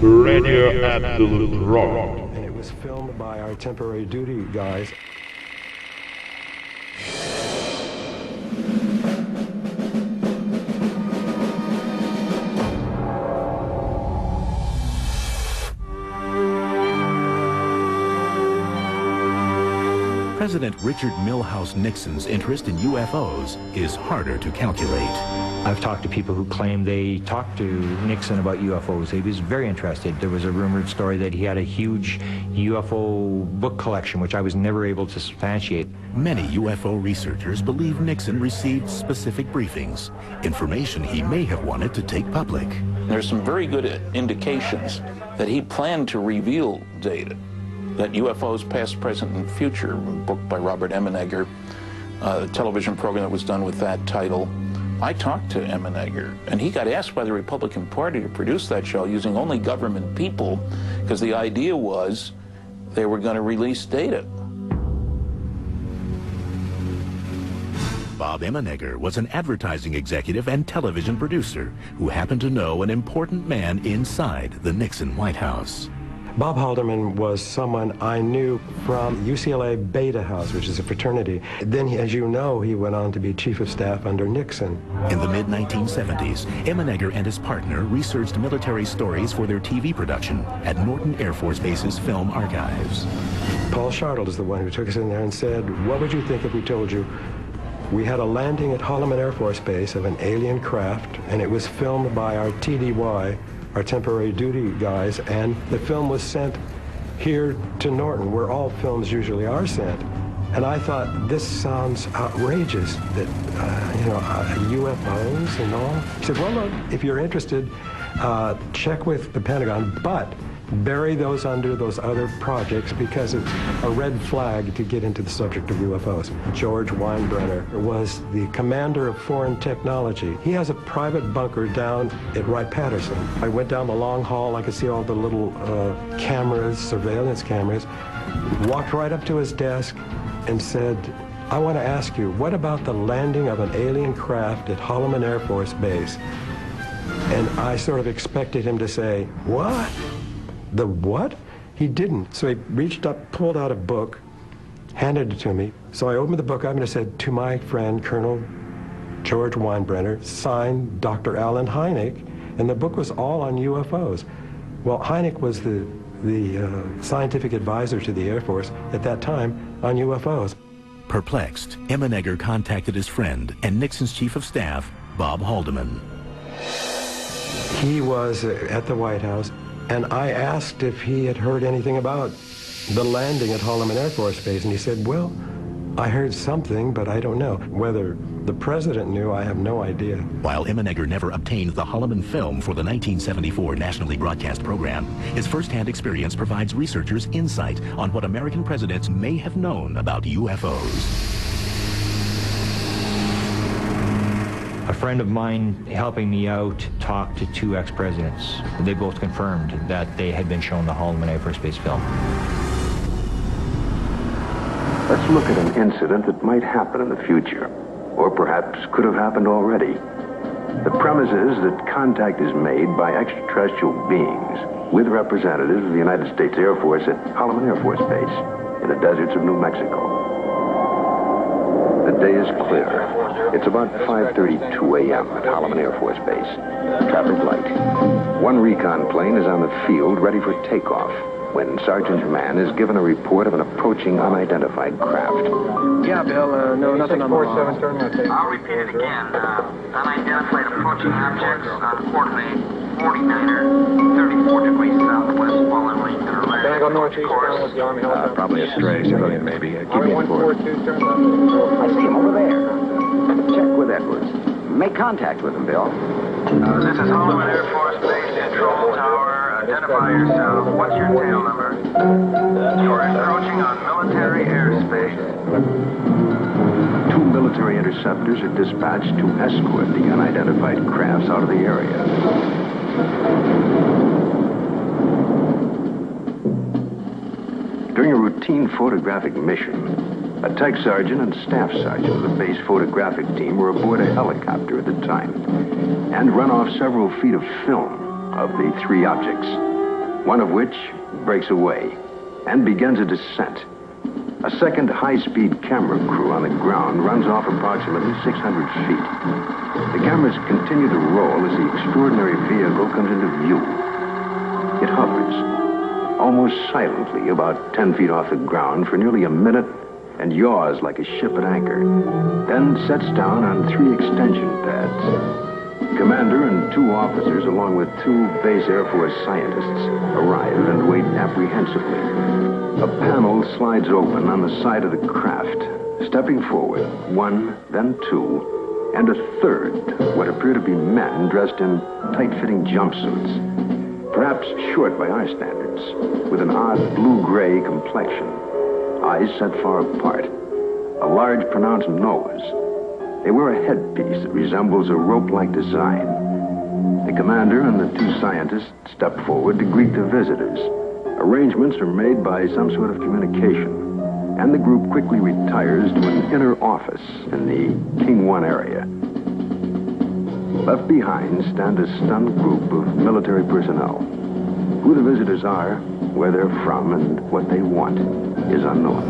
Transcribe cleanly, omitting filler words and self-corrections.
Radio Absolute Rock. And it was filmed by our temporary duty guys. President Richard Milhouse Nixon's interest in UFOs is harder to calculate. I've talked to people who claim they talked to Nixon about UFOs. He was very interested. There was a rumored story that he had a huge UFO book collection, which I was never able to substantiate. Many UFO researchers believe Nixon received specific briefings, information he may have wanted to take public. There's some very good indications that he planned to reveal data, that UFOs past, present, and future, a book by Robert Emenegger, a television program that was done with that title. I talked to Emenegger, and he got asked by the Republican Party to produce that show using only government people, because the idea was they were going to release data. Bob Emenegger was an advertising executive and television producer who happened to know an important man inside the Nixon White House. Bob Haldeman was someone I knew from UCLA Beta House, which is a fraternity. Then, as you know, he went on to be chief of staff under Nixon. In the mid-1970s, Emenegger and his partner researched military stories for their TV production at Norton Air Force Base's film archives. Paul Shartle is the one who took us in there and said, what would you think if we told you we had a landing at Holloman Air Force Base of an alien craft, and it was filmed by our TDY, our temporary duty guys, and the film was sent here to Norton, where all films usually are sent. And I thought, this sounds outrageous, that, UFOs and all. He said, well, look, if you're interested, check with the Pentagon, but bury those under those other projects because it's a red flag to get into the subject of UFOs. George Weinbrenner was the commander of foreign technology. He has a private bunker down at Wright-Patterson. I went down the long hall, I could see all the little cameras, surveillance cameras, walked right up to his desk and said, I want to ask you, what about the landing of an alien craft at Holloman Air Force Base? And I sort of expected him to say, what? The what? He didn't. So he reached up, pulled out a book, handed it to me. So I opened the book up and it said, to my friend, Colonel George Weinbrenner, signed Dr. Alan Hynek, and the book was all on UFOs. Well, Hynek was the scientific advisor to the Air Force at that time on UFOs. Perplexed, Emenegger contacted his friend and Nixon's chief of staff, Bob Haldeman. He was at the White House, and I asked if he had heard anything about the landing at Holloman Air Force Base, and he said, well, I heard something, but I don't know. Whether the president knew, I have no idea. While Emenegger never obtained the Holloman film for the 1974 nationally broadcast program, his first-hand experience provides researchers insight on what American presidents may have known about UFOs. A friend of mine helping me out talked to two ex-presidents. They both confirmed that they had been shown the Holloman Air Force Base film. Let's look at an incident that might happen in the future, or perhaps could have happened already. The premise is that contact is made by extraterrestrial beings with representatives of the United States Air Force at Holloman Air Force Base in the deserts of New Mexico. The day is clear. It's about 5:32 a.m. at Holloman Air Force Base. Traffic light. One recon plane is on the field ready for takeoff when Sergeant Mann is given a report of an approaching unidentified craft. Yeah, Bill, no, nothing on the law. I'll repeat it again. Unidentified approaching objects on coordinate 49er, 34 degrees southwest, following to the left. Can I go northeast down with the Army helicopter? Probably a stray civilian, maybe. Keep me informed. 142, turn left. I see him over there. Check with Edwards. Make contact with him, Bill. This is Holloman Air Force Base Control Tower. Identify yourself. What's your tail number? You're encroaching on military airspace. Two military interceptors are dispatched to escort the unidentified crafts out of the area. During a routine photographic mission, a tech sergeant and staff sergeant of the base photographic team were aboard a helicopter at the time and run off several feet of film of the three objects. one of which breaks away and begins a descent. A second high-speed camera crew on the ground runs off approximately 600 feet. The cameras continue to roll as the extraordinary vehicle comes into view. It hovers, almost silently, about 10 feet off the ground for nearly a minute and yaws like a ship at anchor, then sets down on 3 extension pads. The commander and 2 officers, along with 2 base Air Force scientists, arrive and wait apprehensively. A panel slides open on the side of the craft. Stepping forward, 1, then 2, and a third, what appear to be men dressed in tight-fitting jumpsuits. Perhaps short by our standards, with an odd blue-gray complexion, eyes set far apart, a large pronounced nose. They wear a headpiece that resembles a rope-like design. The commander and the 2 scientists step forward to greet the visitors. Arrangements are made by some sort of communication, and the group quickly retires to an inner office in the King 1 area. Left behind stand a stunned group of military personnel. Who the visitors are, where they're from, and what they want is unknown.